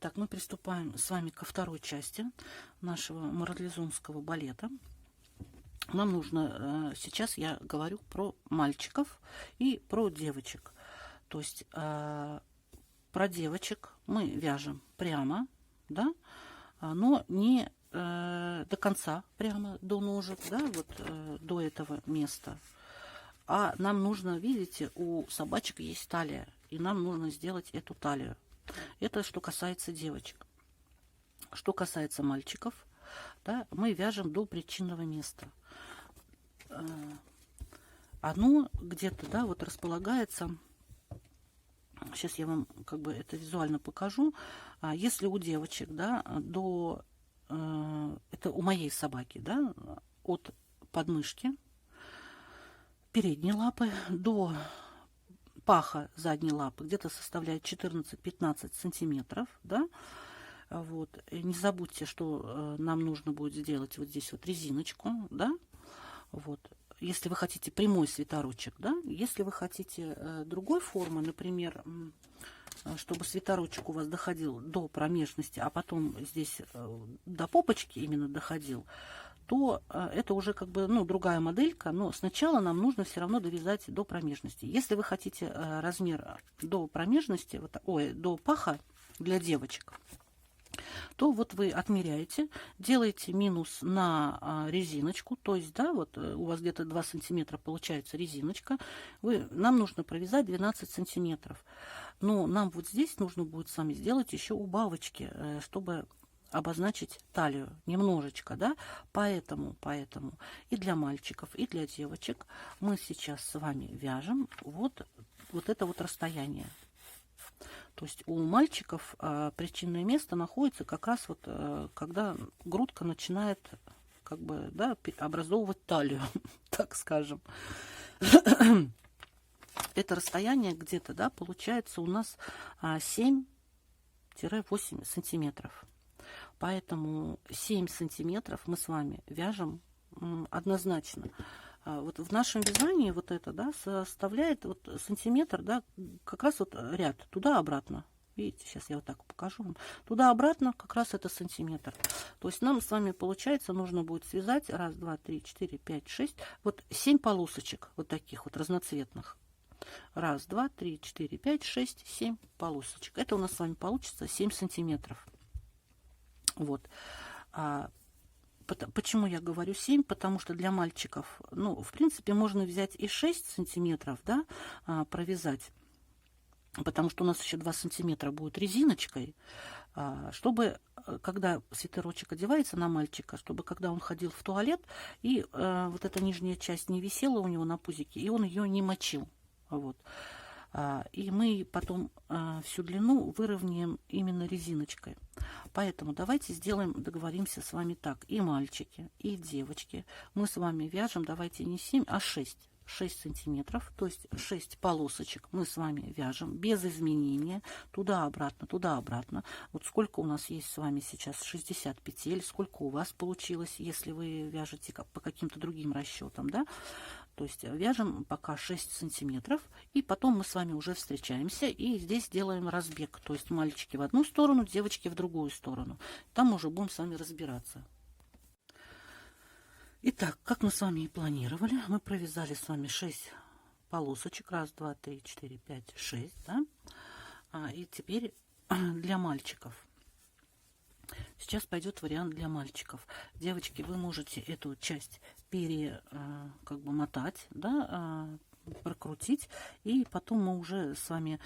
Итак, мы приступаем с вами ко второй части нашего марлезонского балета. Нам нужно, сейчас я говорю про мальчиков и про девочек. То есть про девочек мы вяжем прямо, да, но не до конца, прямо до ножек, да, вот до этого места. А нам нужно, видите, у собачек есть талия, и нам нужно сделать эту талию. Это что касается девочек. Что касается мальчиков, да, мы вяжем до причинного места. Оно где-то, да, вот располагается. Сейчас я вам как бы это визуально покажу. Если у девочек, да, до это у моей собаки, да, от подмышки передней лапы до паха задней лапы где-то составляет 14-15 сантиметров, да. Вот. И не забудьте, что нам нужно будет сделать вот здесь вот резиночку, да. Вот. Если вы хотите прямой свитерочек, да, если вы хотите другой формы, например, чтобы свитерочек у вас доходил до промежности, а потом здесь до попочки именно доходил, то это уже как бы, ну, другая моделька, но сначала нам нужно все равно довязать до промежности. Если вы хотите размер до промежности, вот, ой, до паха для девочек, то вот вы отмеряете, делаете минус на резиночку, то есть, да, вот у вас где-то 2 сантиметра получается резиночка, нам нужно провязать 12 сантиметров. Но нам вот здесь нужно будет с вами сделать еще убавочки, чтобы обозначить талию немножечко, да, поэтому и для мальчиков, и для девочек мы сейчас с вами вяжем вот это вот расстояние. То есть у мальчиков причинное место находится как раз вот когда грудка начинает как бы, да, образовывать талию, так скажем. Это расстояние где-то, да, получается у нас 7-8 сантиметров. Поэтому 7 сантиметров мы с вами вяжем однозначно. Вот в нашем вязании вот это, да, составляет вот сантиметр, да, как раз вот ряд туда-обратно. Видите, сейчас я вот так покажу вам. Туда-обратно как раз это сантиметр. То есть нам с вами получается нужно будет связать 1, 2, 3, 4, 5, 6, вот 7 полосочек вот таких вот разноцветных. 1, 2, 3, 4, 5, 6, 7 полосочек. Это у нас с вами получится 7 сантиметров. Вот. Почему я говорю 7? Потому что для мальчиков, ну, в принципе, можно взять и 6 сантиметров, да, провязать. Потому что у нас еще 2 сантиметра будет резиночкой, чтобы, когда свитерочек одевается на мальчика, чтобы, когда он ходил в туалет, и вот эта нижняя часть не висела у него на пузике, и он ее не мочил. Вот. И мы потом всю длину выровняем именно резиночкой. Поэтому давайте сделаем, договоримся с вами так. И мальчики, и девочки. Мы с вами вяжем, давайте не 7, а 6 сантиметров. То есть 6 полосочек мы с вами вяжем без изменения. Туда-обратно, туда-обратно. Вот сколько у нас есть с вами сейчас 60 петель. Сколько у вас получилось, если вы вяжете по каким-то другим расчетам, да? То есть вяжем пока 6 сантиметров, и потом мы с вами уже встречаемся, и здесь делаем разбег. То есть мальчики в одну сторону, девочки в другую сторону. Там уже будем с вами разбираться. Итак, как мы с вами и планировали, мы провязали с вами 6 полосочек. 1, 2, 3, 4, 5, 6. Да? И теперь для мальчиков. Сейчас пойдет вариант для мальчиков. Девочки, вы можете эту часть как бы мотать, да, прокрутить, и потом мы уже с вами,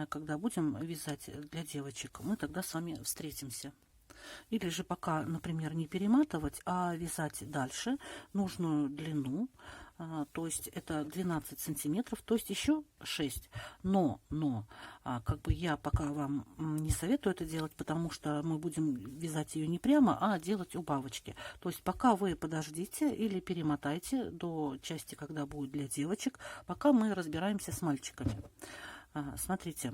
когда будем вязать для девочек, мы тогда с вами встретимся. Или же пока, например, не перематывать, а вязать дальше нужную длину, то есть это 12 сантиметров, то есть еще 6. Но как бы я пока вам не советую это делать, потому что мы будем вязать ее не прямо, а делать убавочки. То есть пока вы подождите или перемотайте до части, когда будет для девочек, пока мы разбираемся с мальчиками. Смотрите.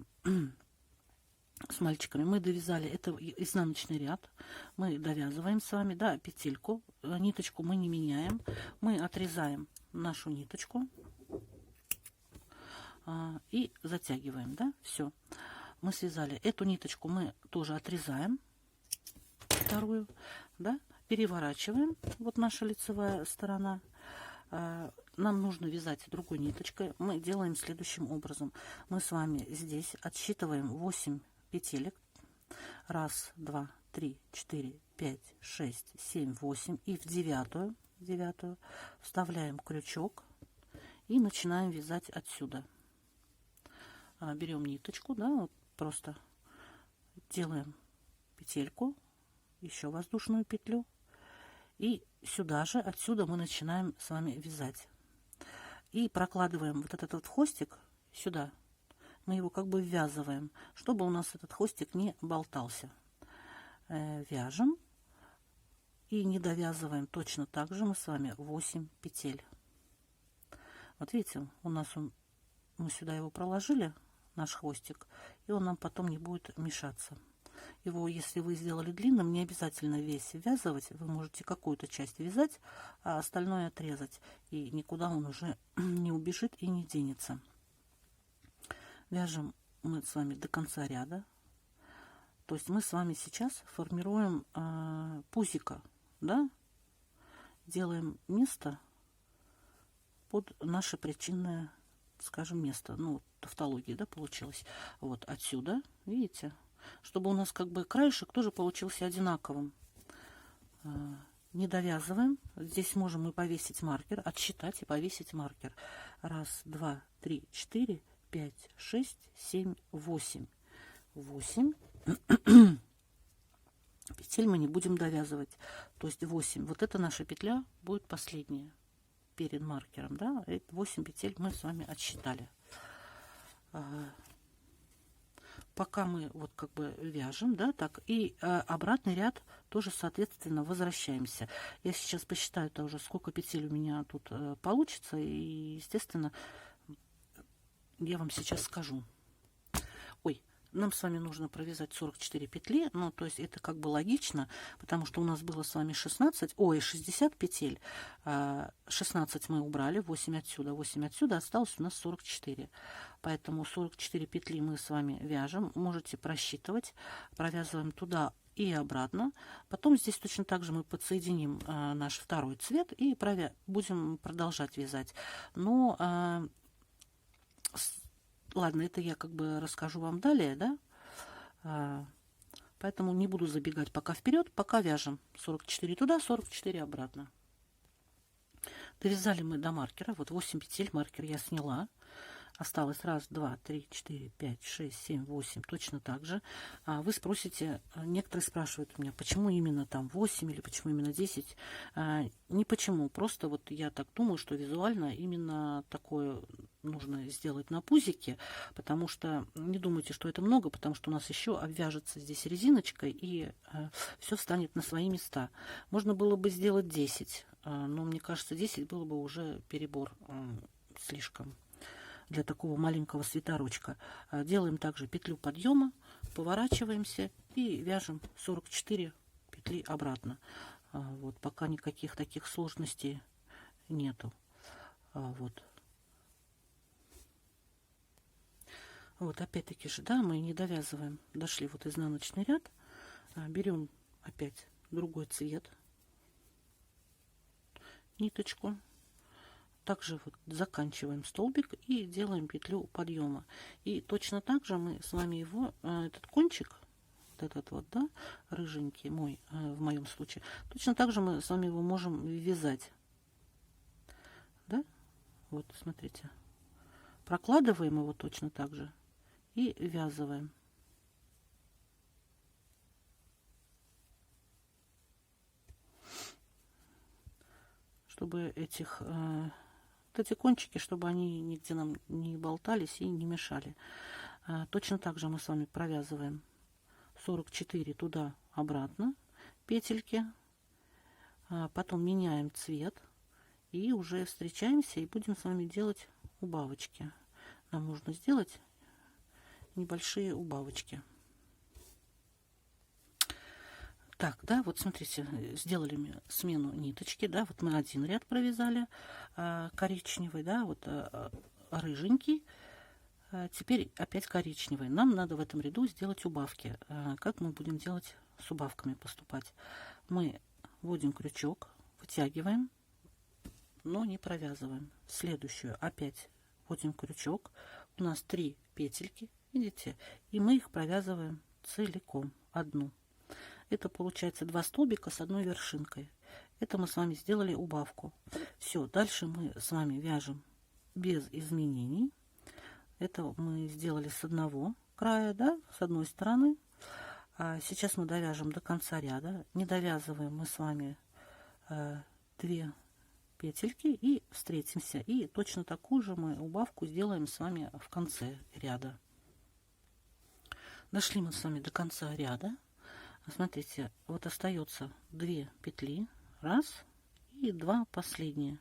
С мальчиками мы довязали, это изнаночный ряд, мы довязываем с вами, да, петельку, ниточку мы не меняем, мы отрезаем нашу ниточку и затягиваем, да, все. мы связали. Эту ниточку мы тоже отрезаем, вторую, да, переворачиваем, вот наша лицевая сторона. Нам нужно вязать другой ниточкой. Мы делаем следующим образом. Мы с вами здесь отсчитываем 8 петелек. 1, 2, 3, 4, 5, 6, 7, 8. И в девятую вставляем крючок и начинаем вязать отсюда. Берем ниточку, да, вот просто делаем петельку, еще воздушную петлю. И сюда же, отсюда мы начинаем с вами вязать. И прокладываем вот этот вот хвостик сюда. Мы его как бы ввязываем, чтобы у нас этот хвостик не болтался. Вяжем и не довязываем. Точно так же мы с вами 8 петель. Вот видите, у нас мы сюда его проложили, наш хвостик, и он нам потом не будет мешаться. Его, если вы сделали длинным, не обязательно весь ввязывать. Вы можете какую-то часть вязать, а остальное отрезать. И никуда он уже не убежит и не денется. Вяжем мы с вами до конца ряда. То есть мы с вами сейчас формируем пузико, да? Делаем место под наше причинное, скажем, место. Ну, тавтология, да, получилось. Вот отсюда, видите? Чтобы у нас как бы краешек тоже получился одинаковым. Не довязываем. Здесь можем мы повесить маркер, отсчитать и повесить маркер. 1, 2, 3, 4, 5, 6, 7, 8. 8 петель мы не будем довязывать. То есть 8. Вот эта наша петля будет последняя перед маркером. Да? 8 петель мы с вами отсчитали. Пока мы вот как бы вяжем, да, так, и обратный ряд тоже, соответственно, возвращаемся. Я сейчас посчитаю, это уже сколько петель у меня тут получится, и, естественно, я вам сейчас скажу. Ой, нам с вами нужно провязать 44 петли, ну, то есть это как бы логично, потому что у нас было с вами 60 петель, 16 мы убрали, 8 отсюда, осталось у нас 44. Поэтому 44 петли мы с вами вяжем, можете просчитывать, провязываем туда и обратно. Потом здесь точно так же мы подсоединим наш второй цвет и будем продолжать вязать. Но ладно, это я как бы расскажу вам далее, да? Поэтому не буду забегать пока вперед, пока вяжем 44 туда, 44 обратно. Довязали мы до маркера, вот 8 петель, маркер я сняла. Осталось 1, 2, 3, 4, 5, 6, 7, 8. Точно так же. Вы спросите, некоторые спрашивают у меня, почему именно там 8 или почему именно 10. Не почему. Просто вот я так думаю, что визуально именно такое нужно сделать на пузике. Потому что не думайте, что это много, потому что у нас еще обвяжется здесь резиночкой и все встанет на свои места. Можно было бы сделать 10. Но мне кажется, 10 было бы уже перебор слишком. Для такого маленького свитерочка. Делаем также петлю подъема, поворачиваемся и вяжем 44 петли обратно. Вот, пока никаких таких сложностей нету. Вот опять-таки же, да, мы не довязываем. Дошли вот изнаночный ряд. Берем опять другой цвет, ниточку. Также вот заканчиваем столбик и делаем петлю подъема. И точно так же мы с вами его, этот кончик, вот этот вот, да, рыженький мой, в моем случае, точно так же мы с вами его можем вязать. Да? Вот, смотрите. Прокладываем его точно так же и ввязываем. Чтобы эти кончики, чтобы они нигде нам не болтались и не мешали. Точно так же мы с вами провязываем 44 туда-обратно петельки. Потом меняем цвет и уже встречаемся и будем с вами делать убавочки. Нам нужно сделать небольшие убавочки. Так, да, вот смотрите, сделали смену ниточки, да, вот мы один ряд провязали коричневый, да, вот рыженький, Теперь опять коричневый. Нам надо в этом ряду сделать убавки. Как мы будем делать с убавками поступать? Мы вводим крючок, вытягиваем, но не провязываем. Следующую опять вводим крючок. У нас 3 петельки, видите? И мы их провязываем целиком, одну. Это получается 2 столбика с одной вершинкой. Это мы с вами сделали убавку. Все, дальше мы с вами вяжем без изменений. Это мы сделали с одного края, да, с одной стороны. А сейчас мы довяжем до конца ряда. Не довязываем мы с вами 2 петельки и встретимся. И точно такую же мы убавку сделаем с вами в конце ряда. Дошли мы с вами до конца ряда. Смотрите, вот остается 2 петли. Раз и 2 последние.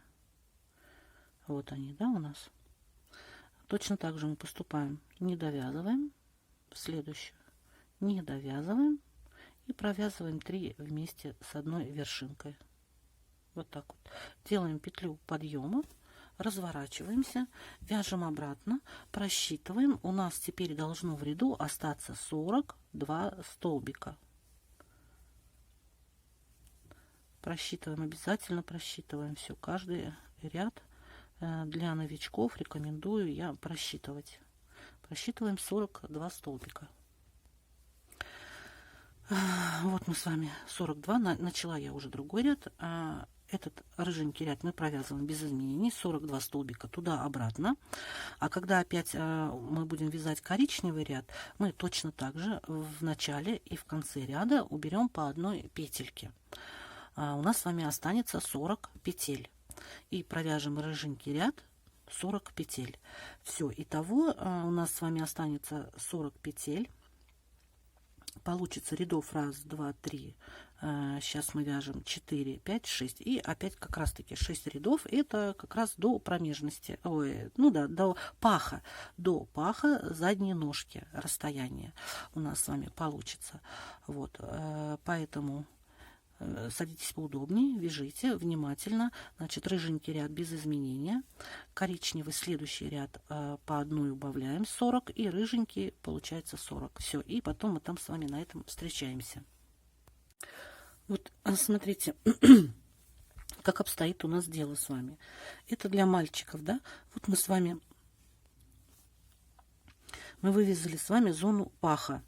Вот они, да, у нас. Точно так же мы поступаем. Не довязываем. Следующую. Не довязываем. И провязываем 3 вместе с одной вершинкой. Вот так вот. Делаем петлю подъема, разворачиваемся, вяжем обратно, просчитываем. У нас теперь должно в ряду остаться 42 столбика. Просчитываем, обязательно просчитываем все. Каждый ряд для новичков рекомендую я просчитывать. Просчитываем 42 столбика. Вот мы с вами 42. Начала я уже другой ряд. Этот рыженький ряд мы провязываем без изменений, 42 столбика туда-обратно. А когда опять мы будем вязать коричневый ряд, мы точно так же в начале и в конце ряда уберем по одной петельке. У нас с вами останется 40 петель. И провяжем рыженький ряд 40 петель. Все, итого у нас с вами останется 40 петель. Получится рядов 1, 2, 3. Сейчас мы вяжем 4, 5, 6. И опять как раз таки 6 рядов. Это как раз до промежности. Ой, ну да, до паха. До паха задней ножки расстояние у нас с вами получится. Вот, поэтому садитесь поудобнее, вяжите внимательно. Значит, рыженький ряд без изменения. Коричневый следующий ряд по одной убавляем 40. И рыженький получается 40. Все, и потом мы там с вами на этом встречаемся. Вот смотрите, как обстоит у нас дело с вами. Это для мальчиков, да? Вот мы с вами, мы вывязали с вами зону паха.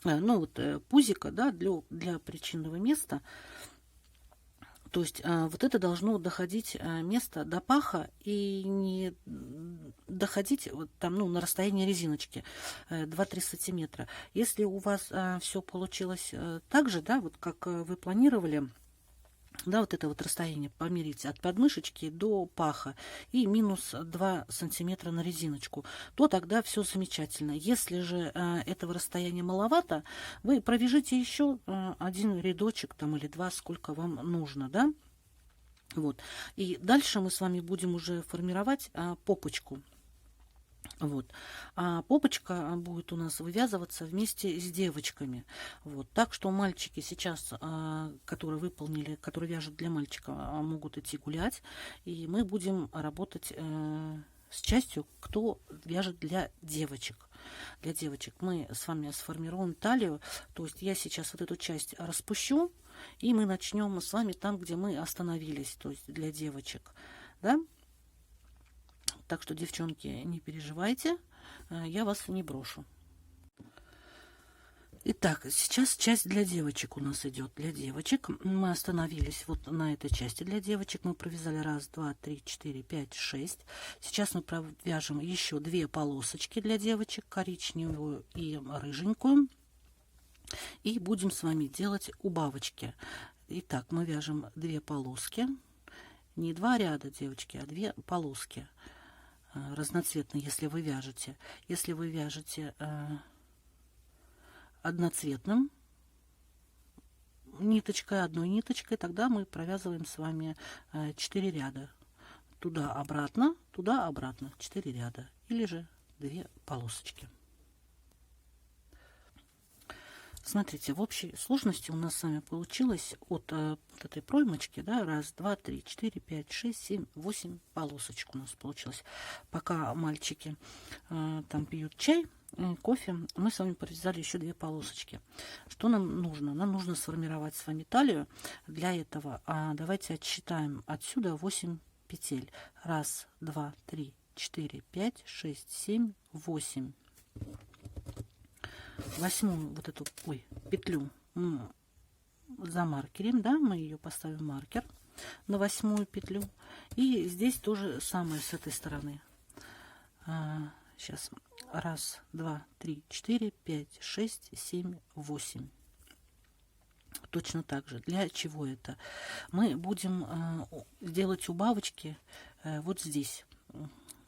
Ну вот пузика, да, для причинного места. То есть вот это должно доходить место до паха и не доходить вот там, ну, на расстояние резиночки 2-3 сантиметра. Если у вас все получилось так же, да, вот как вы планировали, да, вот это вот расстояние померить от подмышечки до паха и минус 2 сантиметра на резиночку, то тогда все замечательно. Если же этого расстояния маловато, вы провяжите еще один рядочек там или 2, сколько вам нужно, да. Вот. И дальше мы с вами будем уже формировать попочку. Вот. А попочка будет у нас вывязываться вместе с девочками. Вот. Так что мальчики сейчас, которые выполнили, которые вяжут для мальчика, могут идти гулять. И мы будем работать с частью, кто вяжет для девочек. Для девочек мы с вами сформируем талию. То есть я сейчас вот эту часть распущу, и мы начнем с вами там, где мы остановились. То есть для девочек. Да? Так что, девчонки, не переживайте, я вас не брошу. Итак, сейчас часть для девочек у нас идет. Для девочек мы остановились вот на этой части для девочек. Мы провязали 1, 2, 3, 4, 5, 6. Сейчас мы провяжем еще 2 полосочки для девочек, коричневую и рыженькую. И будем с вами делать убавочки. Итак, мы вяжем 2 полоски. Не 2 ряда, девочки, а 2 полоски. Разноцветные, если вы вяжете. Если вы вяжете одноцветным ниточкой, одной ниточкой, тогда мы провязываем с вами 4 ряда. Туда-обратно, 4 ряда. Или же 2 полосочки. Смотрите, в общей сложности у нас с вами получилось от вот этой проймочки, да, раз, два, три, четыре, пять, шесть, семь, 8 полосочек у нас получилось. Пока мальчики там пьют чай, кофе, мы с вами провязали еще 2 полосочки. Что нам нужно? Нам нужно сформировать с вами талию. Для этого давайте отсчитаем отсюда 8 петель. Раз, два, три, 4, 5, 6, 7, 8. Восьмую вот эту петлю замаркерим, да, мы ее поставим маркер на 8 петлю. И здесь тоже самое с этой стороны. Сейчас. Раз, два, три, 4, 5, 6, 7, 8. Точно так же. Для чего это? Мы будем делать убавочки вот здесь,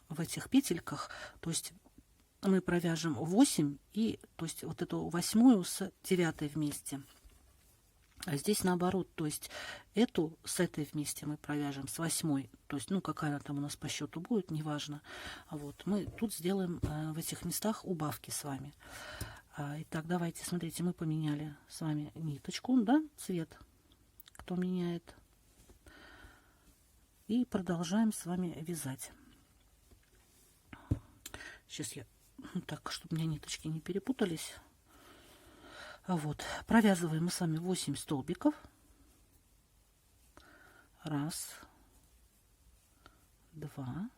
в этих петельках. То есть мы провяжем 8 и, то есть вот эту 8 с 9 вместе. А здесь наоборот, то есть эту с этой вместе мы провяжем с 8, то есть, ну, какая она там у нас по счету будет, неважно. Вот, мы тут сделаем в этих местах убавки с вами. Итак, давайте, смотрите, мы поменяли с вами ниточку, да, цвет, кто меняет. И продолжаем с вами вязать. Сейчас я, так, чтобы у меня ниточки не перепутались. Вот, провязываем мы с вами 8 столбиков. Раз, два,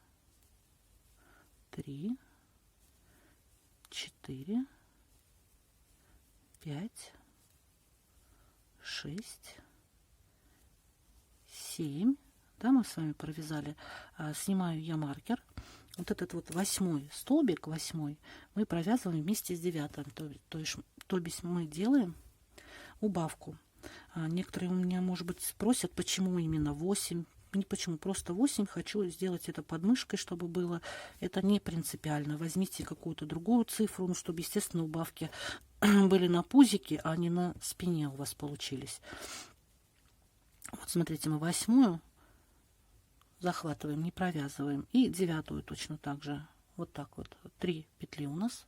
три, 4, 5, 6, 7. Да, мы с вами провязали. Снимаю я маркер. Вот этот вот 8 столбик, 8, мы провязываем вместе с 9. То есть мы делаем убавку. Некоторые у меня, может быть, спросят, почему именно 8. Не почему, просто 8. Хочу сделать это подмышкой, чтобы было. Это не принципиально. Возьмите какую-то другую цифру, ну, чтобы, естественно, убавки были на пузике, а не на спине у вас получились. Вот смотрите, мы 8 захватываем, не провязываем. И 9 точно так же. Вот так вот. 3 петли у нас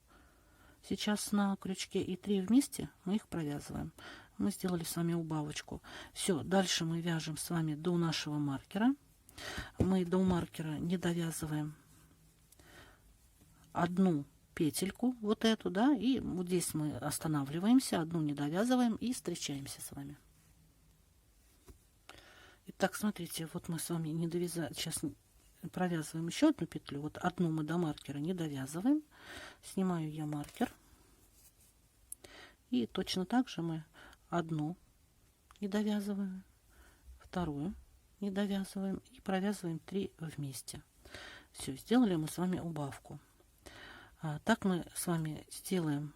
сейчас на крючке. И 3 вместе мы их провязываем. Мы сделали с вами убавочку. Все, дальше мы вяжем с вами до нашего маркера. Мы до маркера не довязываем одну петельку, вот эту, да, и вот здесь мы останавливаемся, одну не довязываем и встречаемся с вами. Итак, смотрите, вот мы с вами не довязали, сейчас провязываем еще одну петлю, вот одну мы до маркера не довязываем, снимаю я маркер, и точно так же мы одну не довязываем, вторую не довязываем и провязываем 3 вместе. Все, сделали мы с вами убавку. Так мы с вами сделаем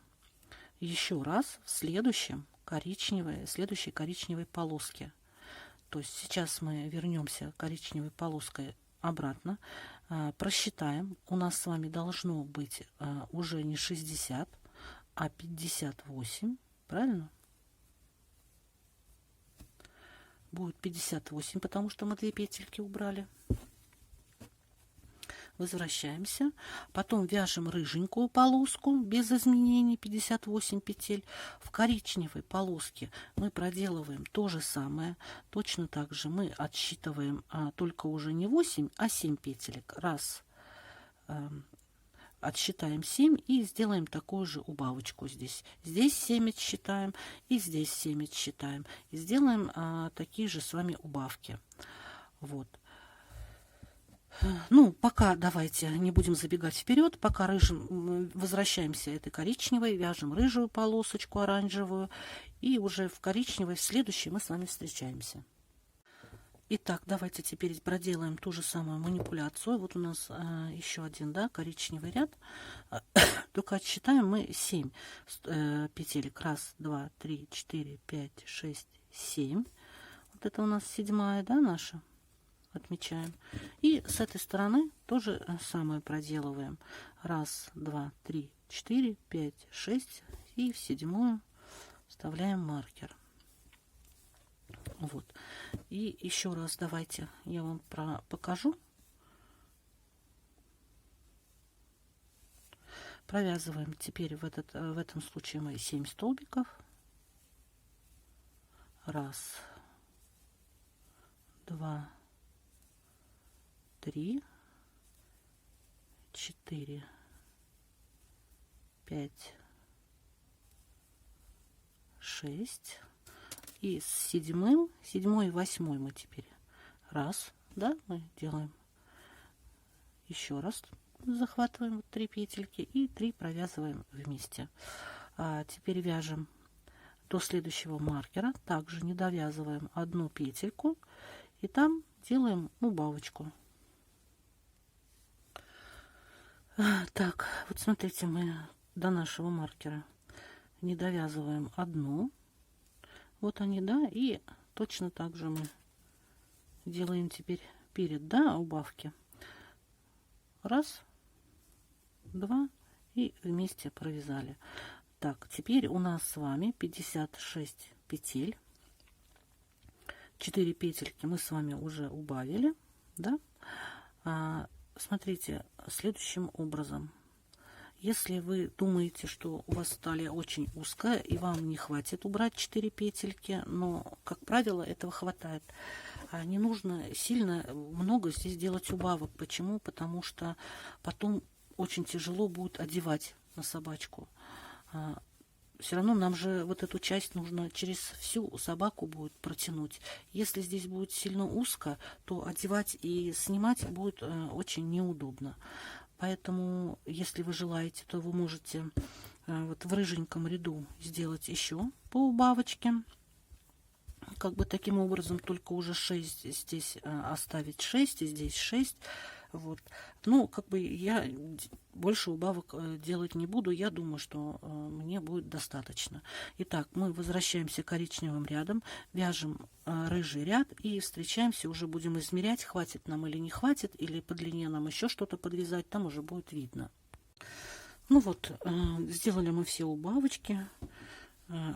еще раз в следующей коричневой полоске. То есть сейчас мы вернемся коричневой полоской обратно, просчитаем. У нас с вами должно быть уже не 60, а 58, правильно? Будет 58, потому что мы 2 петельки убрали. Возвращаемся, потом вяжем рыженькую полоску без изменений, 58 петель. В коричневой полоске мы проделываем то же самое, точно так же мы отсчитываем только уже не 8, а 7 петелек. Раз, отсчитаем 7 и сделаем такую же убавочку здесь. Здесь 7 отсчитаем и здесь 7 отсчитаем. И сделаем такие же с вами убавки. Вот. Ну, пока давайте не будем забегать вперед, пока возвращаемся этой коричневой, вяжем рыжую полосочку оранжевую, и уже в коричневой, в следующей мы с вами встречаемся. Итак, давайте теперь проделаем ту же самую манипуляцию. Вот у нас еще один, да, коричневый ряд, только отсчитаем мы 7 петелек. Раз, два, три, 4, 5, 6, 7. Вот это у нас 7-я, да, наша. Отмечаем. И с этой стороны тоже самое проделываем. Раз, два, три, 4, 5, 6. И в 7-ю вставляем маркер. Вот. И еще раз давайте я вам покажу. Провязываем теперь в этом случае мы 7 столбиков. Раз, два, три, 4, 5, 6. И с седьмой и восьмой мы теперь раз, да, мы делаем еще раз, захватываем 3 петельки и 3 провязываем вместе. А теперь вяжем до следующего маркера, также не довязываем одну петельку и там делаем убавочку. Так, вот смотрите, мы до нашего маркера не довязываем одну. Вот они, да, и точно так же мы делаем теперь перед, да, убавки. Раз, два и вместе провязали. Так, теперь у нас с вами 56 петель. 4 петельки мы с вами уже убавили, да. Смотрите, следующим образом. Если вы думаете, что у вас талия очень узкая и вам не хватит убрать 4 петельки, но, как правило, этого хватает. Не нужно сильно много здесь делать убавок. Почему? Потому что потом очень тяжело будет одевать на собачку. Все равно нам же вот эту часть нужно через всю собаку будет протянуть. Если здесь будет сильно узко, то одевать и снимать будет очень неудобно. Поэтому, если вы желаете, то вы можете вот в рыженьком ряду сделать еще по убавочке. Как бы таким образом только уже 6 здесь оставить 6, и здесь 6. Вот. Ну, как бы я больше убавок делать не буду. Я думаю, что мне будет достаточно. Итак, мы возвращаемся к коричневым рядам, вяжем рыжий ряд и встречаемся. Уже будем измерять, хватит нам или не хватит, или по длине нам еще что-то подвязать. Там уже будет видно. Ну вот, сделали мы все убавочки.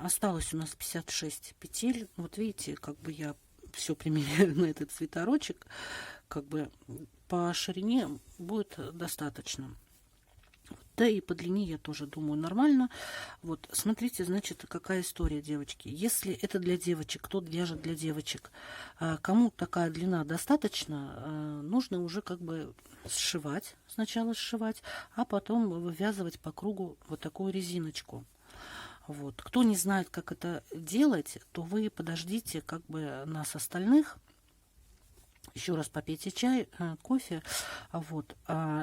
Осталось у нас 56 петель. Вот видите, как бы я все примеряю на этот свитерочек. Как бы по ширине будет достаточно. Да и по длине, я тоже думаю, нормально. Вот, смотрите, значит, какая история, девочки. Если это для девочек, кто вяжет для девочек, кому такая длина достаточно, нужно уже как бы сшивать, сначала сшивать, а потом вывязывать по кругу вот такую резиночку. Вот. Кто не знает, как это делать, то вы подождите как бы нас остальных. Еще раз попейте чай, кофе. Вот.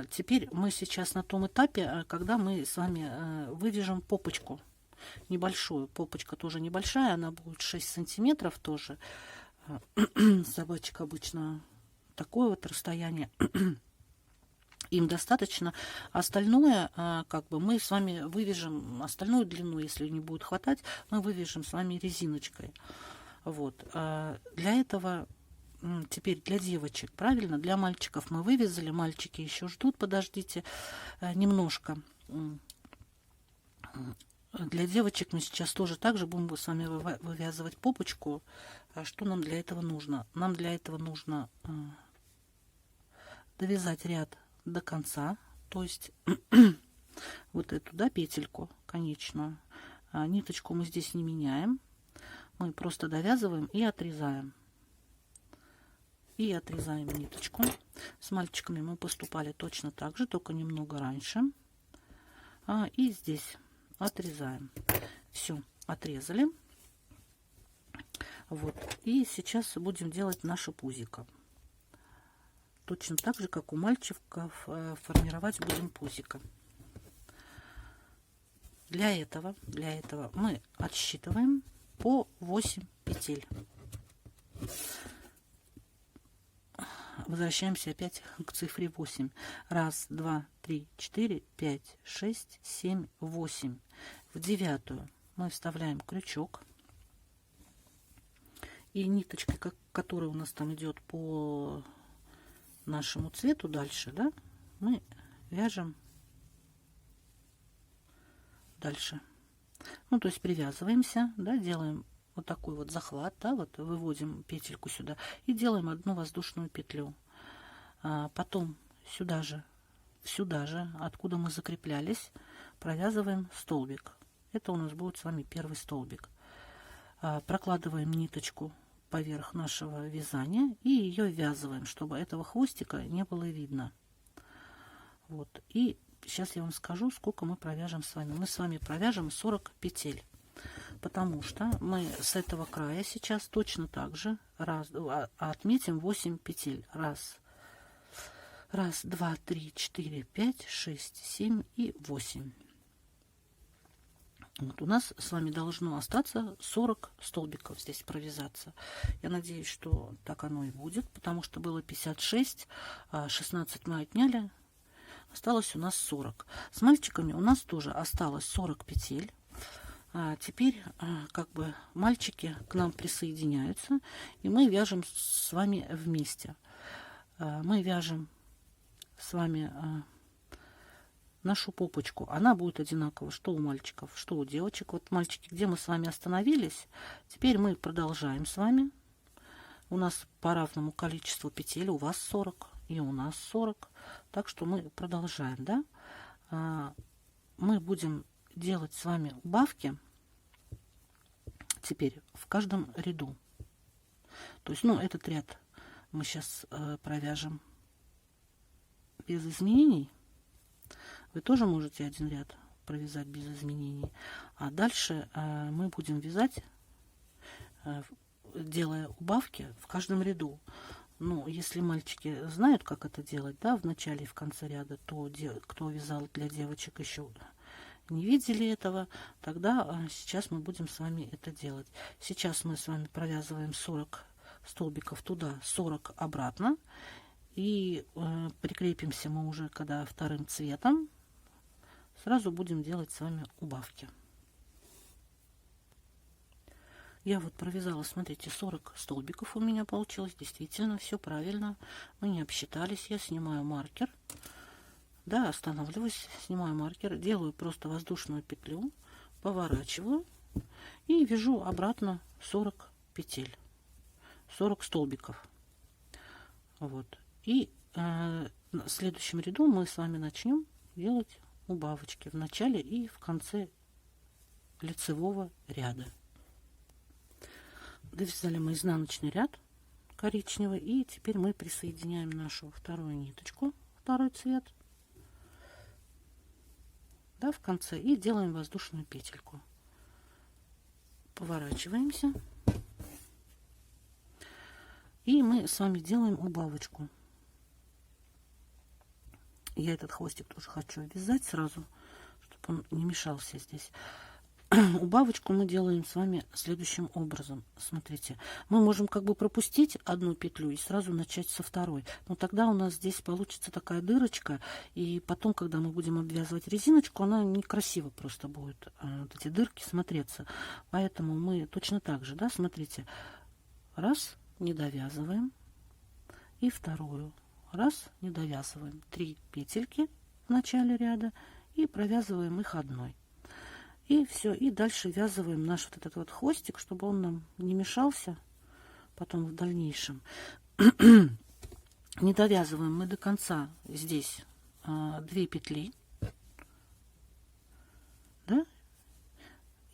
Теперь мы сейчас на том этапе, когда мы с вами вывяжем попочку небольшую. Попочка тоже небольшая, она будет 6 сантиметров тоже. Собачек обычно такое вот расстояние. Им достаточно. Остальное, как бы мы с вами вывяжем, остальную длину, если не будет хватать, мы вывяжем с вами резиночкой. Вот. Для этого теперь для девочек, правильно? Для мальчиков мы вывязали, мальчики еще ждут, подождите немножко. Для девочек мы сейчас тоже так же будем с вами вывязывать попочку. Что нам для этого нужно? Нам для этого нужно довязать ряд до конца, то есть вот эту, да, петельку конечную. Ниточку мы здесь не меняем, мы просто довязываем и отрезаем. И отрезаем ниточку. С мальчиками мы поступали точно так же, только немного раньше. И здесь отрезаем. Все, отрезали. Вот. И сейчас будем делать наше пузико. Точно так же, как у мальчиков, формировать будем пузико. Для этого мы отсчитываем по 8 петель. Возвращаемся опять к цифре 8. 1, 2, 3, 4, 5, 6, 7, 8. В 9 мы вставляем крючок. И ниточкой, которая у нас там идет по нашему цвету дальше, да, мы вяжем дальше. Ну, то есть привязываемся, да, делаем вот такой вот захват, да, вот выводим петельку сюда и делаем одну воздушную петлю. Потом сюда же, откуда мы закреплялись, провязываем столбик. Это у нас будет с вами первый столбик. прокладываем ниточку поверх нашего вязания и ее ввязываем, чтобы этого хвостика не было видно. Вот. И сейчас я вам скажу, сколько мы провяжем с вами. Мы с вами провяжем 40 петель, потому что мы с этого края сейчас точно так же отметим 8 петель. Раз, два, три, 4, 5, 6, 7 и 8. Вот у нас с вами должно остаться 40 столбиков здесь провязаться. Я надеюсь, что так оно и будет, потому что было 56, 16 мы отняли, осталось у нас 40. С мальчиками у нас тоже осталось 40 петель. Теперь как бы мальчики к нам присоединяются, и мы вяжем с вами вместе. Мы вяжем с вами нашу попочку. Она будет одинакова, что у мальчиков, что у девочек. Вот, мальчики, где мы с вами остановились, теперь мы продолжаем с вами. У нас по равному количеству петель, у вас 40 и у нас 40. Так что мы продолжаем, да? Мы будем делать с вами убавки теперь в каждом ряду. То есть, ну, этот ряд мы сейчас провяжем без изменений. Вы тоже можете один ряд провязать без изменений. А дальше мы будем вязать, делая убавки в каждом ряду. Ну, если мальчики знают, как это делать, да, в начале и в конце ряда, то кто вязал для девочек еще не видели этого, тогда сейчас мы будем с вами это делать. Сейчас мы с вами провязываем 40 столбиков туда, 40 обратно. И прикрепимся мы уже, когда вторым цветом, сразу будем делать с вами убавки. Я вот провязала, смотрите, 40 столбиков у меня получилось. Действительно, все правильно. Мы не обсчитались. Я снимаю маркер. Да, останавливаюсь, снимаю маркер. Делаю просто воздушную петлю. Поворачиваю. И вяжу обратно 40 петель. 40 столбиков. Вот. И в следующем ряду мы с вами начнем делать убавочки в начале и в конце лицевого ряда. Довязали мы изнаночный ряд коричневый, и теперь мы присоединяем нашу вторую ниточку, второй цвет, да, в конце, и делаем воздушную петельку. Поворачиваемся, и мы с вами делаем убавочку. Я этот хвостик тоже хочу вязать сразу, чтобы он не мешался здесь. Убавочку мы делаем с вами следующим образом. Смотрите, мы можем как бы пропустить одну петлю и сразу начать со второй. Но тогда у нас здесь получится такая дырочка, и потом, когда мы будем обвязывать резиночку, она некрасиво просто будет, вот эти дырки, смотреться. Поэтому мы точно так же, да, смотрите, раз, не довязываем, и вторую, раз, не довязываем, 3 петельки в начале ряда и провязываем их одной. И все, и дальше ввязываем наш вот этот вот хвостик, чтобы он нам не мешался потом в дальнейшем. Не довязываем мы до конца здесь 2 петли, да,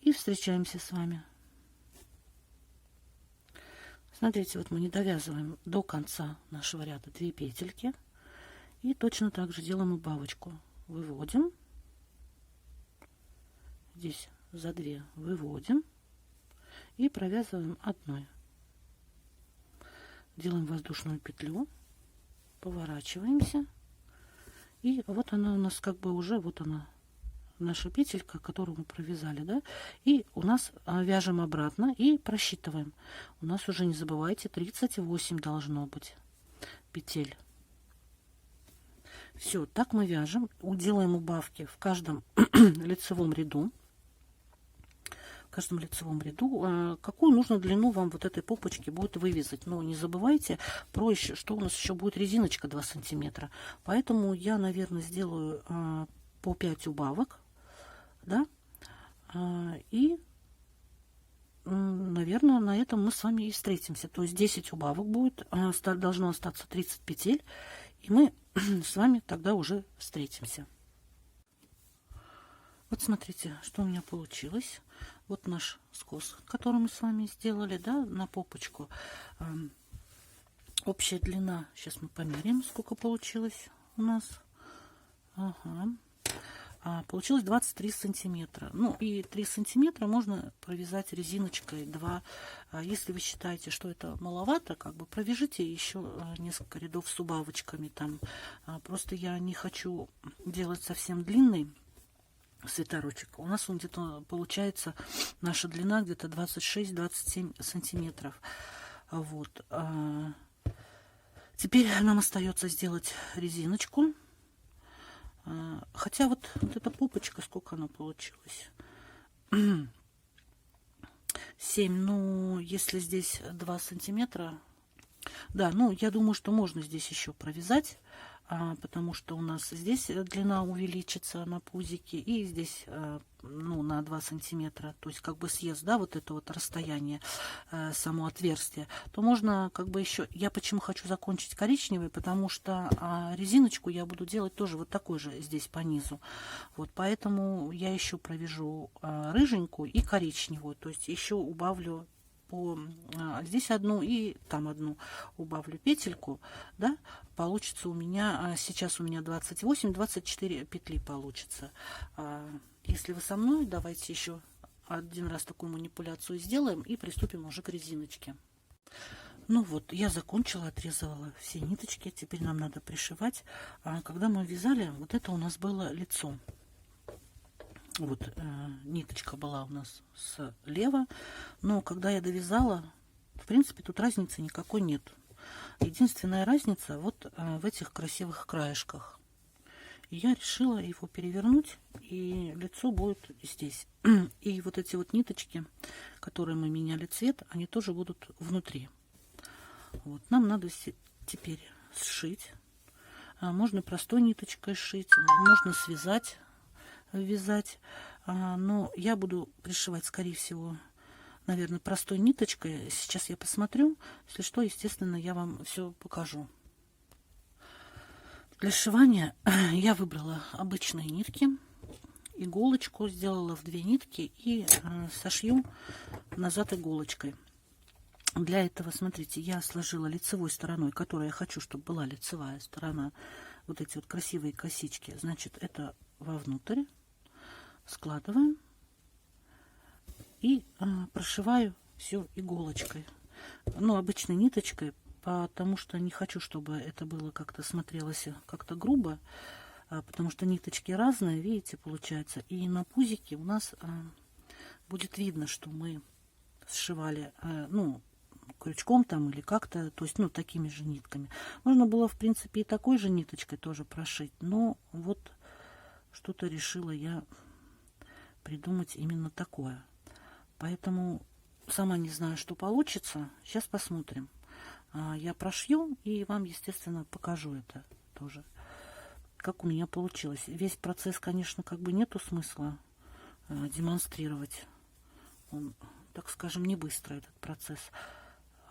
и встречаемся с вами. Смотрите, вот мы не довязываем до конца нашего ряда 2 петельки, и точно так же делаем убавочку. Выводим. Здесь за 2 выводим и провязываем одной. Делаем воздушную петлю, поворачиваемся, и вот она у нас как бы уже, вот она, наша петелька, которую мы провязали, да, и у нас вяжем обратно и просчитываем. У нас уже, не забывайте, 38 должно быть петель. Все, так мы вяжем, делаем убавки в каждом лицевом ряду. В каждом лицевом ряду, какую нужно длину вам вот этой попочки будет вывязать. Но не забывайте про еще, что у нас еще будет резиночка 2 сантиметра. Поэтому я, наверное, сделаю по 5 убавок, да, и, наверное, на этом мы с вами и встретимся. То есть 10 убавок будет, должно остаться 30 петель, и мы с вами тогда уже встретимся. Вот смотрите, что у меня получилось. Вот наш скос, который мы с вами сделали, да, на попочку. Общая длина, сейчас мы померяем, сколько получилось у нас. Ага. Получилось 23 сантиметра. Ну и 3 сантиметра можно провязать резиночкой 2. Если вы считаете, что это маловато, как бы провяжите еще несколько рядов с убавочками там. Просто я не хочу делать совсем длинный свитерочек. У нас он где-то получается, наша длина где-то 26-27 сантиметров. Вот. Теперь нам остается сделать резиночку. Хотя вот эта попочка, сколько она получилась? 7. Ну, если здесь 2 сантиметра, да, ну, я думаю, что можно здесь еще провязать, потому что у нас здесь длина увеличится на пузике, и здесь, ну, на 2 сантиметра, то есть как бы съезд, да, вот это вот расстояние, само отверстие, то можно как бы еще, я почему хочу закончить коричневый, потому что резиночку я буду делать тоже вот такой же здесь по низу, вот, поэтому я еще провяжу рыженькую и коричневую, то есть еще убавлю здесь одну и там одну убавлю петельку, да, получится у меня, сейчас у меня 28-24 петли получится. Если вы со мной, давайте еще один раз такую манипуляцию сделаем и приступим уже к резиночке. Ну вот, я закончила, отрезала все ниточки, теперь нам надо пришивать. Когда мы вязали, вот это у нас было лицо. Вот ниточка была у нас слева, но когда я довязала, в принципе, тут разницы никакой нет. Единственная разница вот в этих красивых краешках. И я решила его перевернуть, и лицо будет здесь. И вот эти вот ниточки, которые мы меняли цвет, они тоже будут внутри. Вот, нам надо теперь сшить. Можно простой ниточкой сшить, можно связать, вязать, но я буду пришивать, скорее всего, наверное, простой ниточкой. Сейчас я посмотрю, если что, естественно, я вам все покажу. Для сшивания я выбрала обычные нитки, иголочку сделала в 2 нитки и сошью назад иголочкой. Для этого, смотрите, я сложила лицевой стороной, которая я хочу, чтобы была лицевая сторона, вот эти вот красивые косички, значит, это вовнутрь. Складываем и прошиваю все иголочкой, ну, обычной ниточкой, потому что не хочу, чтобы это было как-то смотрелось как-то грубо, потому что ниточки разные, видите, получается, и на пузике у нас будет видно, что мы сшивали, ну, крючком там или как-то, то есть, ну, такими же нитками. Можно было, в принципе, и такой же ниточкой тоже прошить, но вот что-то решила я придумать именно такое. Поэтому сама не знаю, что получится. Сейчас посмотрим. Я прошью и вам, естественно, покажу это тоже, как у меня получилось. Весь процесс, конечно, как бы нету смысла демонстрировать. Он, так скажем, не быстро, этот процесс.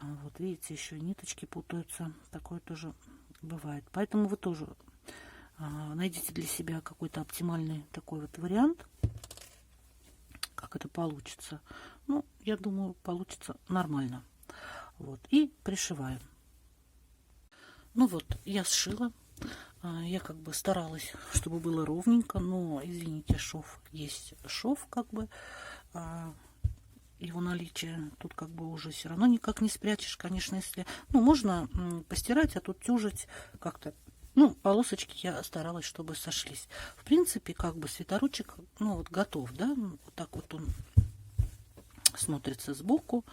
Вот видите, еще ниточки путаются. Такое тоже бывает. Поэтому вы тоже найдите для себя какой-то оптимальный такой вот вариант, как это получится. Ну, я думаю, получится нормально. Вот, и пришиваем. Ну вот, я сшила. Я как бы старалась, чтобы было ровненько, но, извините, шов есть шов, как бы. Его наличие тут как бы уже все равно никак не спрячешь, конечно, если... Ну, можно постирать, а тут тюжить как-то. Ну, полосочки я старалась, чтобы сошлись. В принципе, как бы свитерочек, ну, вот готов, да, вот так вот он смотрится сбоку.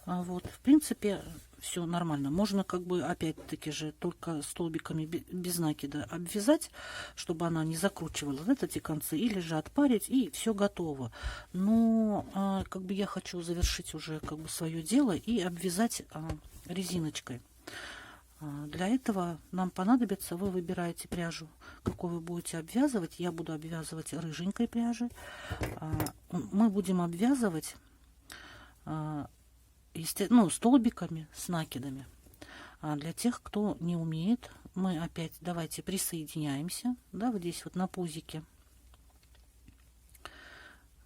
Вот, в принципе, все нормально. Можно как бы опять-таки же только столбиками без накида обвязать, чтобы она не закручивала вот эти концы, или же отпарить, и все готово. Но как бы я хочу завершить уже как бы свое дело и обвязать резиночкой. Для этого нам понадобится, вы выбираете пряжу, какую вы будете обвязывать. Я буду обвязывать рыженькой пряжей. Мы будем обвязывать ну, столбиками с накидами. Для тех, кто не умеет, мы опять давайте присоединяемся, да, вот здесь вот на пузике.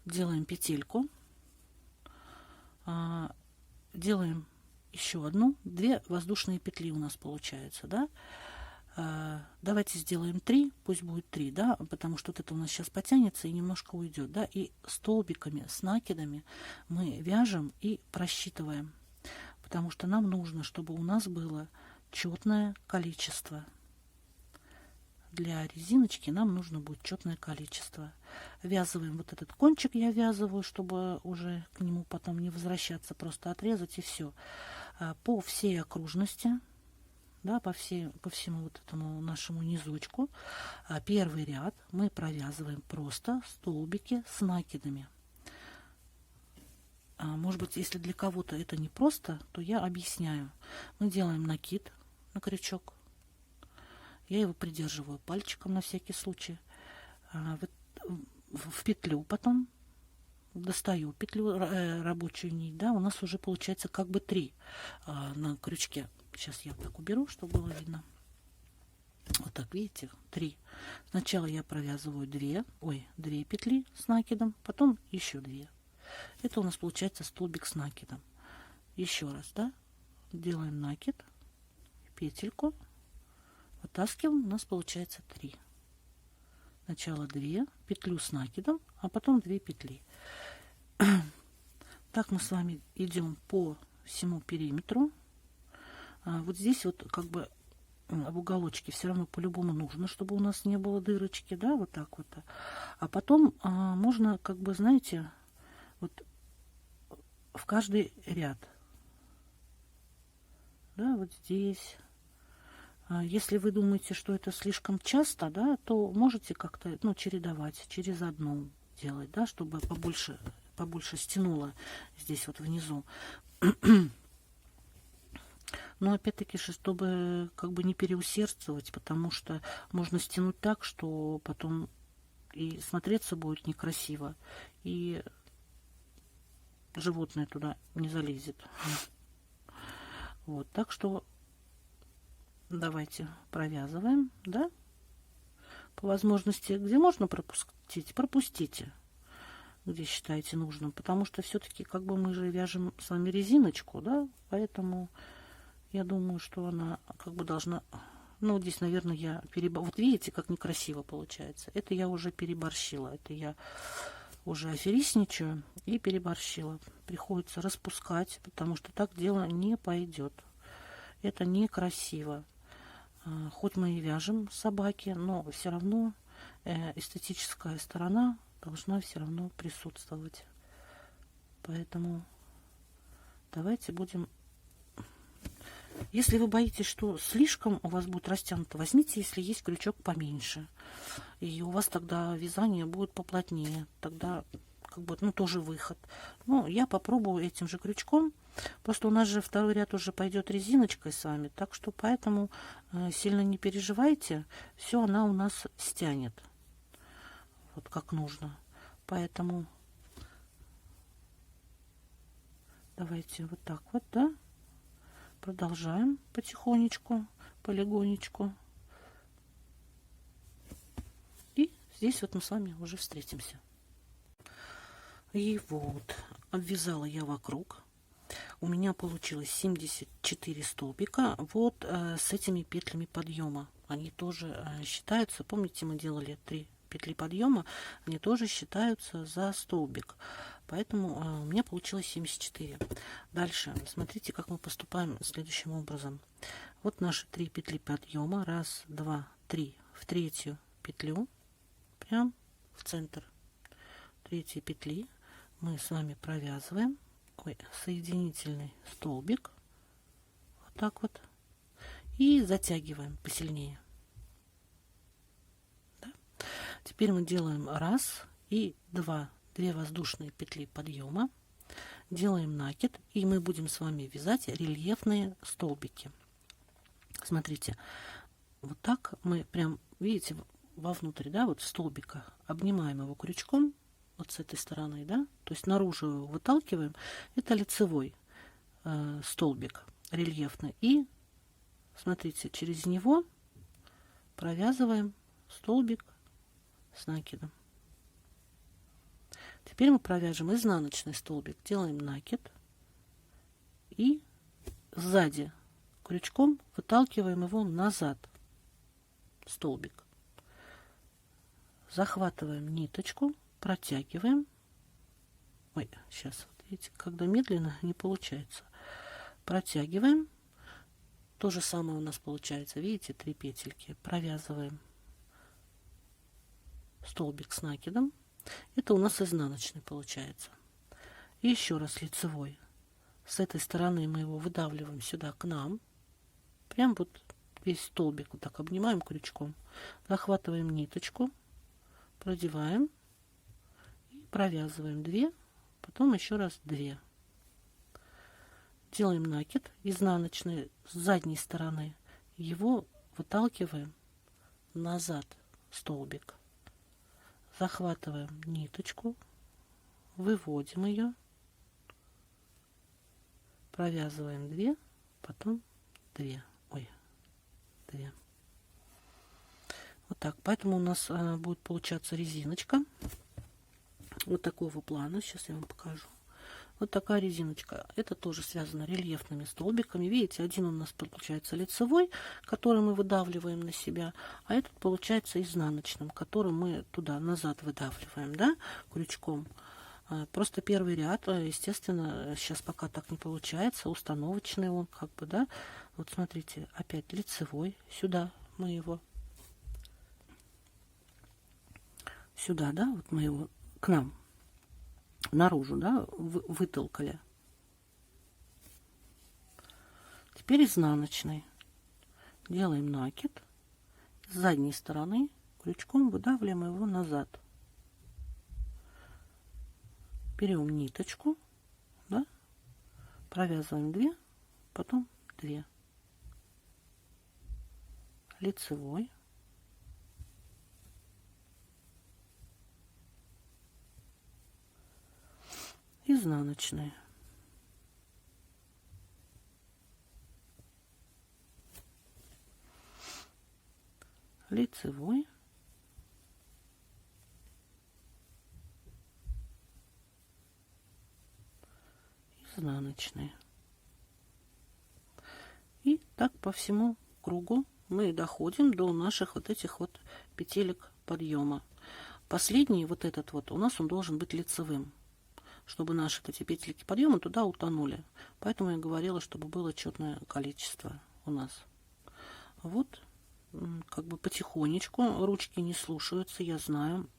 Делаем петельку делаем еще одну, 2 воздушные петли у нас получается, да. Давайте сделаем 3, пусть будет 3, да, потому что вот это у нас сейчас потянется и немножко уйдет, да, и столбиками с накидами мы вяжем и просчитываем, потому что нам нужно, чтобы у нас было четное количество. Для резиночки нам нужно будет четное количество. Вязываем вот этот кончик, я вязываю, чтобы уже к нему потом не возвращаться, просто отрезать и все. По всей окружности, да, по всему вот этому нашему низочку, первый ряд мы провязываем просто столбики с накидами. Может быть, если для кого-то это не просто, то я объясняю. Мы делаем накид на крючок. Я его придерживаю пальчиком на всякий случай. В петлю потом достаю петлю, рабочую нить, да, у нас уже получается как бы 3 на крючке. Сейчас я так уберу, чтобы было видно. Вот так, видите, 3. Сначала я провязываю 2 петли с накидом, потом еще 2. Это у нас получается столбик с накидом. Еще раз, да, делаем накид, петельку, вытаскиваем, у нас получается 3. Сначала 2 петлю с накидом, а потом 2 петли. Так мы с вами идем по всему периметру. Вот здесь вот как бы в уголочке все равно по-любому нужно, чтобы у нас не было дырочки, да, вот так вот. А потом можно, как бы, знаете, вот в каждый ряд, да, вот здесь. Если вы думаете, что это слишком часто, да, то можете как-то, ну, чередовать, через одну делать, да, чтобы побольше стянуло здесь вот внизу. Но опять-таки, чтобы как бы не переусердствовать, потому что можно стянуть так, что потом и смотреться будет некрасиво, и животное туда не залезет. Вот, так что давайте провязываем, да, по возможности, где можно пропустить, пропустите, где считаете нужным, потому что все-таки как бы мы же вяжем с вами резиночку, да, поэтому я думаю, что она как бы должна, ну, здесь, наверное, я вот видите, как некрасиво получается, это я уже переборщила, это я уже аферистничаю и переборщила, приходится распускать, потому что так дело не пойдет, это некрасиво. Хоть мы и вяжем собаки, но все равно эстетическая сторона должна все равно присутствовать. Поэтому давайте будем... Если вы боитесь, что слишком у вас будет растянуто, возьмите, если есть крючок поменьше. И у вас тогда вязание будет поплотнее. Тогда как бы, ну, тоже выход. Ну, я попробую этим же крючком. Просто у нас же второй ряд уже пойдет резиночкой с вами, так что поэтому сильно не переживайте, все она у нас стянет, вот как нужно. Поэтому давайте вот так вот, да, продолжаем потихонечку, полегонечку. И здесь вот мы с вами уже встретимся. И вот, обвязала я вокруг. У меня получилось 74 столбика вот с этими петлями подъема. Они тоже считаются, помните, мы делали 3 петли подъема, они тоже считаются за столбик. Поэтому у меня получилось 74. Дальше, смотрите, как мы поступаем следующим образом. Вот наши 3 петли подъема. 1, 2, 3. В третью петлю, прям в центр третьей петли мы с вами провязываем соединительный столбик, вот так вот, и затягиваем посильнее. Да? Теперь мы делаем 1 и 2 воздушные петли подъема, делаем накид, и мы будем с вами вязать рельефные столбики. Смотрите, вот так мы прям, видите, вовнутрь, да, вот столбика обнимаем его крючком, вот с этой стороны, да, то есть наружу его выталкиваем, это лицевой столбик рельефный, и смотрите, через него провязываем столбик с накидом. Теперь мы провяжем изнаночный столбик, делаем накид и сзади крючком выталкиваем его назад, столбик. Захватываем ниточку, протягиваем. Ой, сейчас, вот видите, когда медленно, не получается. Протягиваем. То же самое у нас получается. Видите, 3 петельки. Провязываем столбик с накидом. Это у нас изнаночный получается. И еще раз лицевой. С этой стороны мы его выдавливаем сюда к нам. Прям вот весь столбик вот так обнимаем крючком. Захватываем ниточку, продеваем и провязываем 2, потом еще раз 2. Делаем накид изнаночный с задней стороны. Его выталкиваем назад столбик. Захватываем ниточку, выводим ее, провязываем 2, потом 2. Ой, 2. Вот так. Поэтому у нас будет получаться резиночка вот такого плана. Сейчас я вам покажу. Вот такая резиночка. Это тоже связано рельефными столбиками. Видите, один у нас получается лицевой, который мы выдавливаем на себя, а этот получается изнаночным, который мы туда назад выдавливаем, да, крючком. Просто первый ряд, естественно, сейчас пока так не получается, установочный он как бы, да. Вот смотрите, опять лицевой, сюда мы его, сюда, да, вот мы его к нам, наружу, да, вытолкали. Теперь изнаночный. Делаем накид. С задней стороны крючком выдавливаем его назад. Берем ниточку, да, провязываем 2, потом 2. Лицевой. Изнаночный. Лицевой. Изнаночный. И так по всему кругу мы доходим до наших вот этих вот петелек подъема. Последний вот этот вот у нас он должен быть лицевым, чтобы наши эти петельки подъема туда утонули. Поэтому я говорила, чтобы было четное количество у нас. Вот, как бы потихонечку, ручки не слушаются, я знаю.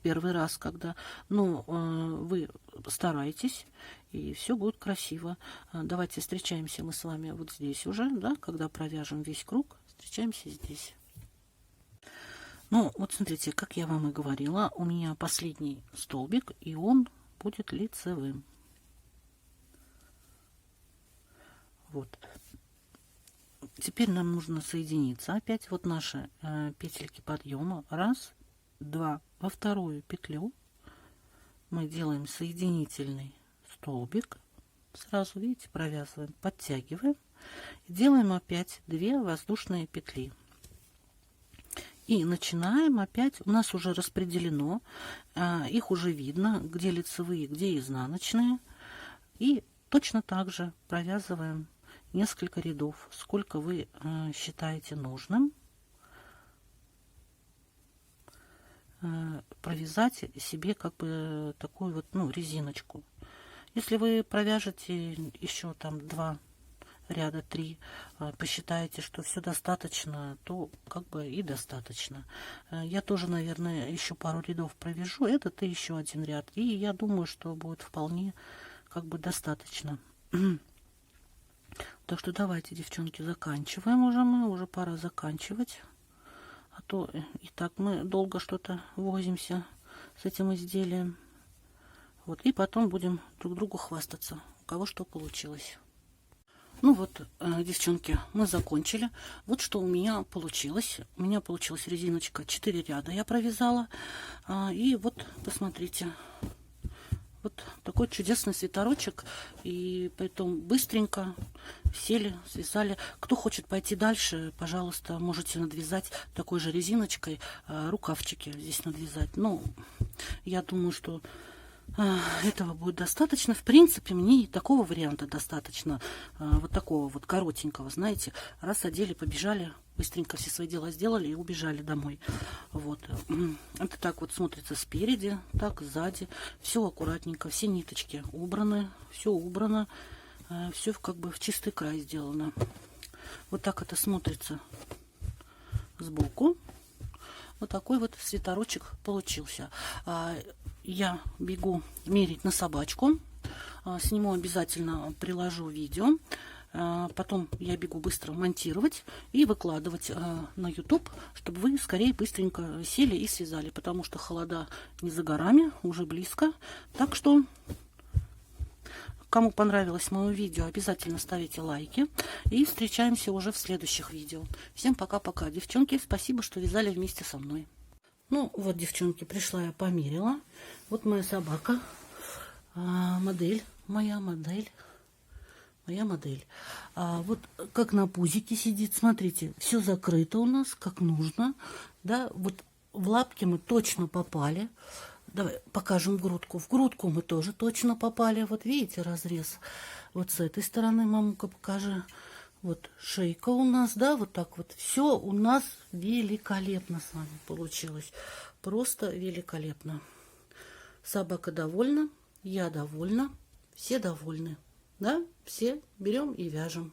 Первый раз, когда, ну, вы стараетесь, и все будет красиво. Давайте встречаемся мы с вами вот здесь уже, да, когда провяжем весь круг, встречаемся здесь. Ну, вот смотрите, как я вам и говорила, у меня последний столбик, и он будет лицевым. Вот. Теперь нам нужно соединиться. Опять вот наши петельки подъема. Раз, два. Во вторую петлю мы делаем соединительный столбик. Сразу, видите, провязываем, подтягиваем. И делаем опять 2 воздушные петли. И начинаем опять, у нас уже распределено, их уже видно, где лицевые, где изнаночные. И точно так же провязываем несколько рядов, сколько вы считаете нужным. Провязать себе как бы такую вот, ну, резиночку. Если вы провяжете еще там 2 ряда, 3, посчитаете, что все достаточно, то как бы и достаточно. Я тоже, наверное, еще пару рядов провяжу этот и еще один ряд, и я думаю, что будет вполне как бы достаточно. Так что давайте, девчонки, заканчиваем уже мы, уже пора заканчивать. А то и так мы долго что-то возимся с этим изделием. Вот, и потом будем друг другу хвастаться, у кого что получилось. Ну вот, девчонки, мы закончили. Вот что у меня получилось. У меня получилась резиночка, 4 ряда я провязала. И вот, посмотрите, вот такой чудесный свитерочек. И поэтому быстренько сели, связали. Кто хочет пойти дальше, пожалуйста, можете надвязать такой же резиночкой рукавчики здесь надвязать. Ну, я думаю, что Этого будет достаточно. В принципе, мне и такого варианта достаточно. Вот такого вот коротенького, знаете. Раз одели, побежали, быстренько все свои дела сделали и убежали домой. Вот. Это так вот смотрится спереди, так сзади. Все аккуратненько, все ниточки убраны, все убрано. Все как бы в чистый край сделано. Вот так это смотрится сбоку. Вот такой вот свитерочек получился. Я бегу мерить на собачку. Сниму обязательно, приложу видео. Потом я бегу быстро монтировать и выкладывать на YouTube, чтобы вы скорее быстренько сели и связали, потому что холода не за горами, уже близко. Так что, кому понравилось мое видео, обязательно ставите лайки. И встречаемся уже в следующих видео. Всем пока-пока. Девчонки, спасибо, что вязали вместе со мной. Ну вот, девчонки, пришла я, померила. Вот моя собака, модель, моя модель. Вот как на пузике сидит, смотрите, все закрыто у нас, как нужно. Да, вот в лапки мы точно попали. Давай покажем грудку. В грудку мы тоже точно попали. Вот видите разрез. Вот с этой стороны, мамука, покажи. Вот шейка у нас, да, вот так вот. Все у нас великолепно с вами получилось. Просто великолепно. Собака довольна, я довольна, все довольны. Да, все берем и вяжем.